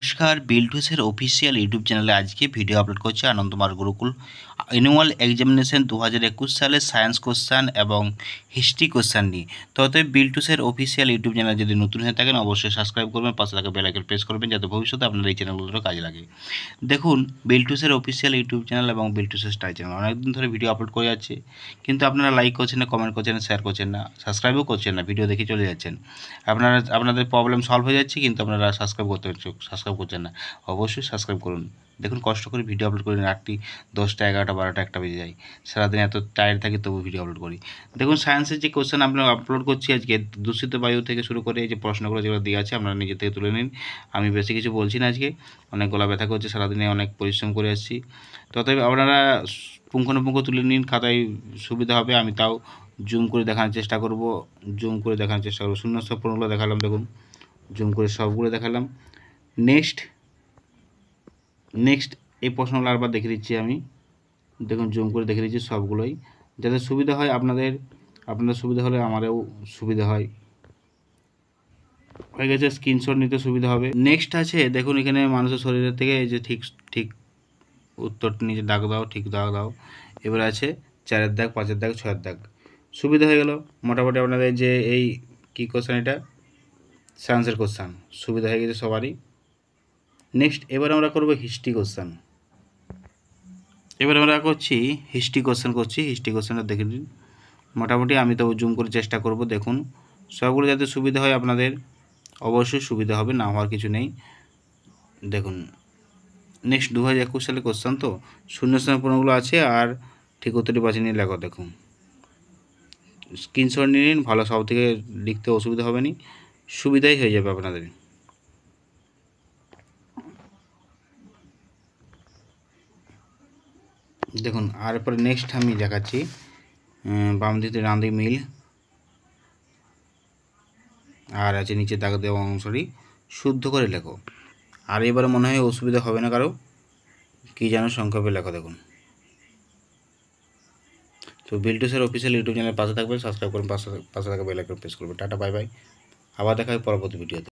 নমস্কার, বিল্টুসের official YouTube চ্যানেলে আজকে ভিডিও আপলোড করছে আনন্দমার গুরুকুল। অ্যানুয়াল এক্সামিনেশন 2021 সালে সায়েন্স কোশ্চান এবং হিস্ট্রি কোশ্চান নিয়ে। তো অতএব বিল্টুসের অফিসিয়াল ইউটিউব চ্যানেল যদি নতুন হয়ে থাকেন অবশ্যই সাবস্ক্রাইব করবেন, পাশে থাকা বেল আইকন প্রেস করবেন যাতে ভবিষ্যতে আপনার এই চ্যানেলগুলোর কাজে লাগে। দেখুন, বিল্টুসের অফিসিয়াল ইউটিউব চ্যানেল এবং বিল্টুসের স্টাই চ্যানেল অনেকদিন ধরে ভিডিও আপলোড করে যাচ্ছে, কিন্তু আপনারা লাইক করছেন না, কমেন্ট করছেন না, শেয়ার করছেন না, সাবস্ক্রাইবও করছেন না, ভিডিও দেখে চলে যাচ্ছেন। আপনাদের প্রবলেম সলভ হয়ে যাচ্ছে, কিন্তু আপনারা সাবস্ক্রাইব করছেন না। অবশ্যই সাবস্ক্রাইব করুন। দেখুন, কষ্ট করে ভিডিও আপলোড করি, রাত্রি 10টা 11টা 12টা 1টা বেজে যায়, সারাদিন এত টায়ার্ড থাকি তবু ভিডিও আপলোড করি। দেখুন, সায়েন্সের যে কোশ্চেন আপনারা আপলোড করছি আজকে, দূষিত বায়ু থেকে শুরু করে এই যে প্রশ্নগুলো যেগুলো দেওয়া আছে আপনারা নিজে থেকে তুলে নিন। আমি বেশি কিছু বলছি না, আজকে অনেক গলা ব্যথা করছে, সারাদিনে অনেক পরিশ্রম করে আসছি। তথাপি আপনারা পুঙ্খানুপুঙ্খ তুলে নিন, খাতায় সুবিধা হবে। আমি তাও জুম করে দেখানোর চেষ্টা করব। শূন্যস্থান পূরণগুলো দেখালাম, দেখুন জুম করে সবগুলো দেখালাম। নেক্সট এই প্রশ্নগুলো আরবার দেখে দিচ্ছি আমি, দেখুন জুম করে দেখে দিচ্ছি সবগুলোই, যাতে সুবিধা হয় আপনাদের সুবিধা হলে আমারও সুবিধা হয়। হয়ে গেছে, স্ক্রিনশট নিতে সুবিধা হবে। নেক্সট আছে, দেখুন এখানে মানুষের শরীরের থেকে এই যে ঠিক উত্তরটা নিচে দাগ দাও, ঠিক দাগ দাও। এবার আছে 4-এর দাগ, 5-এর দাগ, 6-এর দাগ। সুবিধা হয়ে গেল মোটামুটি আপনাদের যে এই কী কোশ্চেন, এটা সায়েন্সের কোশ্চেন, সুবিধা হয়ে গেছে সবারই। নেক্সট এবার আমরা করব হিস্ট্রি কোশ্চেন। এবার আমরা হিস্ট্রি কোশ্চেনটা দেখে নিন। মোটামুটি আমি তো জুম করে চেষ্টা করব, দেখুন সবগুলো যাতে সুবিধা হয় আপনাদের, অবশ্যই সুবিধা হবে, না হওয়ার কিছু নেই। দেখুন নেক্সট 2021 সালে কোশ্চেন, তো শূন্যস্থান পূরণগুলো আছে, আর ঠিক উত্তরটি বাছে নিয়ে লেখো। দেখুন স্ক্রিনশট নিয়ে নিন, ভালো, সব থেকে লিখতে অসুবিধা হবে না, সুবিধাই হয়ে যাবে আপনাদের। দেখুন আর পরে নেক্সট আমি দেখাচ্ছি, বাম দিকে ডান দিকে মিল, আর আছে নিচে দাগ দেওয়া অংশটি শুদ্ধ করে লেখো। আর এবারে মনে হয় অসুবিধা হবে না কারো, কী যেন সংক্ষেপে লেখো। দেখুন, তো বিল্টুসের অফিসিয়াল ইউটিউব চ্যানেলের পাশে থাকবেন, সাবস্ক্রাইব করুন, পাশে থাকা বেল আইকন প্রেস করবেন। টাটা, বাই বাই, আবার দেখা হবে পরবর্তী ভিডিওতে।